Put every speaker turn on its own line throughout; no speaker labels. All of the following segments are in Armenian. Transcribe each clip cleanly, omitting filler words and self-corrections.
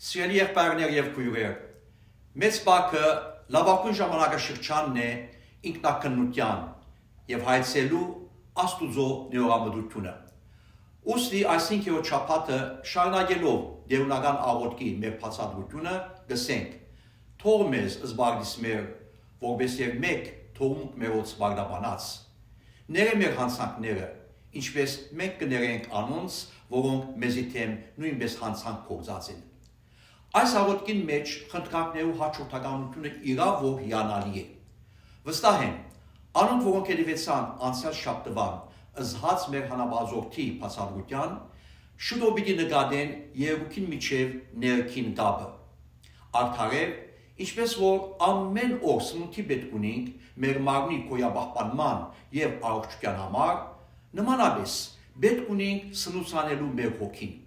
Սիրելի եղբայրներ եւ քույրեր, մեծ բակը լավագույն ժամանակաշրջանն է ինքնակնության եւ հայցելու Աստուծո նեորամդությունը։ Ուստի այսինքն չափաթը շարունակելով դերունական աղոթքի մեր բացատրությունը գսենք, թող մեզ զբաղից մեր, որպես եւ մեկ թողունք մերոց վարդաբանած։ Ները մեր հանցանքները, ինչպես մենք կներենք անոնց, որոնք մեզի թեմ նույնպես հանցանք կործած են։ Այս աղոթքին մեջ խնդրանքներու հաջորդականությունը իրավ որ հիանալի է։ Վստահ եմ, անոնք որոնք հետևեցան անցյալ շաբթվան ըզհաց մեր հանաբազորդի բացառության, շուտով պիտի նկատեն երկուքին միջև ներքին կապը։ Արդարև, ինչպես որ ամեն օր սնունդի պետք ունենք մեր մարմնի գոյապահպանման եւ առողջության համար, նմանապես պետք ունենք սնուցանելու մեր հոգին։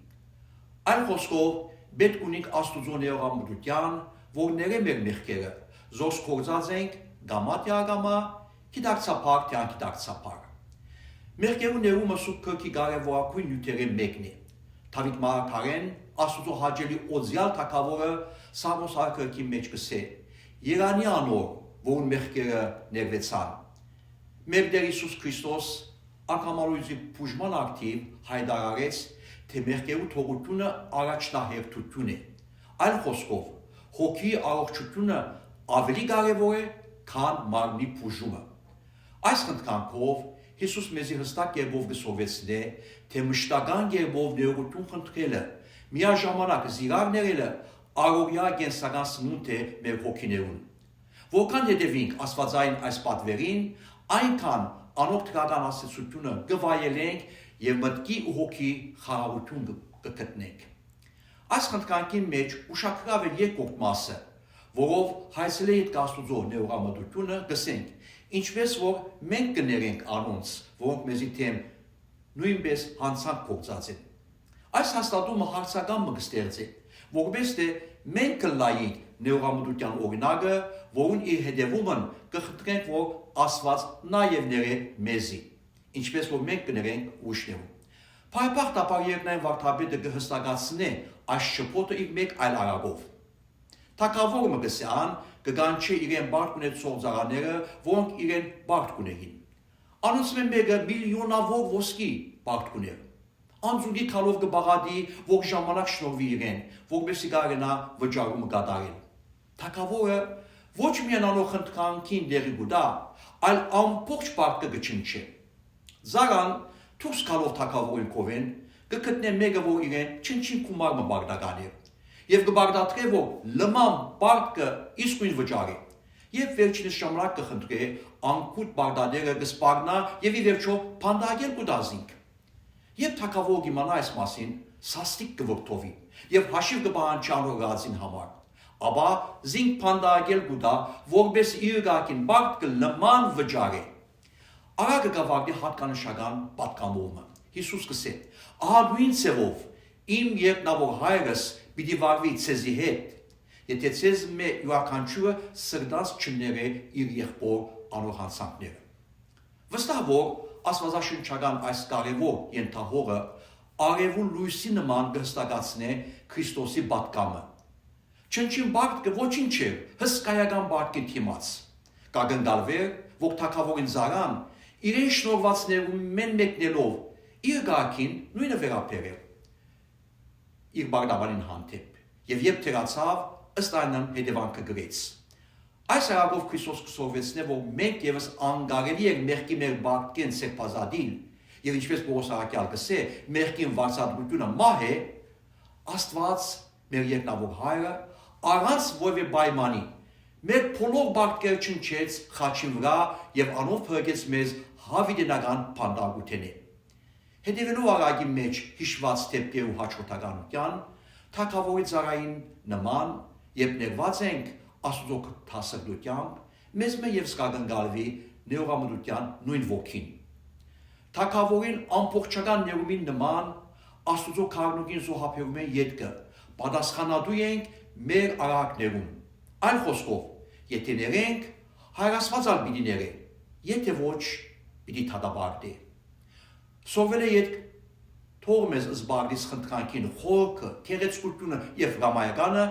Այլ խոսքով պետք ունենք Աստուծո ներողամտության, որ ները մեր մեղքերը, զոս կործած ենք գամա թիագամա, գիտակցապար թե անկիտակցապար։ Մեղքերու ներումը սուտ քրքի կարևորագույն նյութերի մեկն է։ Դավիթ մարգարեն Աստուծո հաճելի օձյալ թագավորը Սամոս արքրքի մեջ կսե. Երանի անոր, որուն մեղքերը ներվեցան։ Մեր Տեր Հիսուս Քրիստոս ակամալույզի բուժման ակտիվ հայտարարեց, թե մեղքերու թողությունը առաջնահերթություն է։ Այլ խոսքով, հոգի առողջությունը ավելի կարևոր է, քան մարմնի բուժումը։ Այս խնդրանքով Հիսուս մեզի հստակ կերպով կսովեցնե, թե մշտական կերպով ներողություն խնդրելը, միաժամանակ զիրար ներելը առօրյա կենսական սնունդ է մեր հոգիներուն։ Որքան հետևենք աստվածային այս պատվերին, այնքան անոք թրական ասեցությունը կվայելենք եւ մտքի ու հոգի խաղաղություն կգտնենք։ Այս խնդրանքի մեջ ուշագրավ է երկրորդ մասը, որով հայցել է իր Աստուծո ներողամտությունը գսենք, ինչպես որ մենք կներենք անոնց, որոնք մեզի թեմ նույնպես հանցանք կործած են։ Այս հաստատումը հարցական մը կստեղծի, որպես թե մենք կլայենք ներողամտության օրինակը, որուն իր հետևումն կխնդրենք, որ Աստված նաև ները մեզի, ինչպես որ մենք կներենք ուրիշներում։ Փայփախտաբար երկնային վարդապետը կհստակացնե այս շփոթը իր մեկ այլ արագով։ Թագավորը մը կսյան կգանչի իրեն բարդ ունեցող ծառաները, որոնք իրեն բարդ կունեին։ Անոնց մեկը միլիոնավոր ոսկի բարդ կուներ։ Անձուգի քալով կբաղադի, որ ժամանակ շնորհվի իրեն, որպեսզի կարողանա վճարումը կատարել։ Թագավորը ոչ միայն անոր խնդրանքին դերի գուտա, այլ ամբողջ բարդը կչնչի։ Զարան դուրս քալով թագավորին կովեն կգտնե մեկը, որ իրեն չնչին կումարը բարդական է, եւ կբարդատրե, որ լման բարդը իսկույն վճարի, եւ վերջինս ժամանակ կխնդրե անկուտ բարդաները կսպառնա եւ ի վերջո փանդագել կուտազինք։ Եվ թագավորը կիմանա այս մասին, սաստիկ կվրդովի եւ հաշիվ կպահանջի անոր գազին համար, ապա զինք փանդագել կուտա, որպես իր գակին բարդ կլման վճարի։ Արագը կավարտի հատկանշական պատգամումը։ Հիսուս կսե. «Ահա նույն ցեղով իմ երկնավոր հայրս պիտի վարվի ցեզի հետ, եթե ցեզ մե յուրաքանչյուրը սրտած չներե իր եղբոր անոր հանցանքները»։ Վստահ որ աստվածաշնչական այս կարևոր ենթահողը արևուն լույսի նման կհստակացնե Քրիստոսի պատգամը։ Չնչին բարդ ոչինչ չէ հսկայական բարդի թիմաց։ Կագնդալվեր, որ թագավորին Զարան իրեն շնորհվածներու մեն մեկնելով իր գակին նույնը վերապերել իր բարդաբանին հանդեպ եւ երբ թերացավ ըստ այնն հետևանքը գրեց։ Այս արագով Քրիստոս կսովեցնե, որ մենք եւս անգարելի ենք մեղքի մեր բարդքեն սեպազադին եւ ինչպես Պողոս Արաքյալ կսե, մեղքին վարձատրությունը մահ է, Աստված մեր երկնավոր հայրը առանց որևէ պայմանի մեր բոլոր բարդքերը չնչեց խաչի վրա եւ անով փրկեց մեզ հավիտենական փանդագութենի։ Հետևելով արագի մեջ հիշված դեպքերու հաջորդականության, թագավորի ծառային նման, երբ ներված ենք Աստուծո թասրդությամբ, մեզ մե եւ սկագնգալվի ներողամտության նույն ոգին։ Թագավորին ամբողջական ներումին նման Աստուծո քարնուկին զոհաբերում են ետքը, պատասխանատու ենք մեր արարքներուն։ Այլ խոսքով, եթե ներենք, հայրասվածալ պիտի ները, եթե ոչ, պիտի թադաբարդի։ Սովվել է ետք թող մեզ զբաղվից խնդրանքին խորքը, քեղեցկությունը եւ ռամայականը,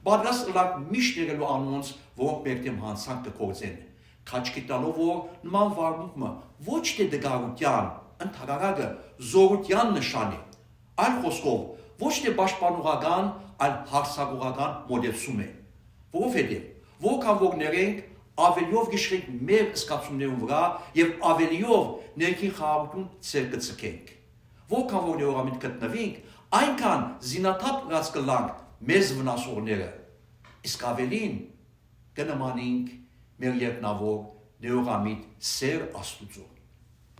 պատրաստ լավ միշտ եղելու անոնց, որոնք մեր դեմ հանցանք կգործեն։ Քաչքի տալով որ նման վարմունքը ոչ թե դգարության, ընդհանրակը զորության նշան է, այլ խոսքով ոչ թե պաշտպանողական, այլ հարձակողական մոդելսում է, որովհետև որքան որ ներենք ավելիով գիշրենք մեր զգացումներում վրա եւ ավելիով ներքին խաղաղություն ցեր կցկենք, որքան որ նորամիտ գտնվենք, այնքան զինաթափ գած կլանք մեզ վնասողները, իսկ ավելին կնմանենք մեր երկնավոր նորամիտ սեր Աստուծո։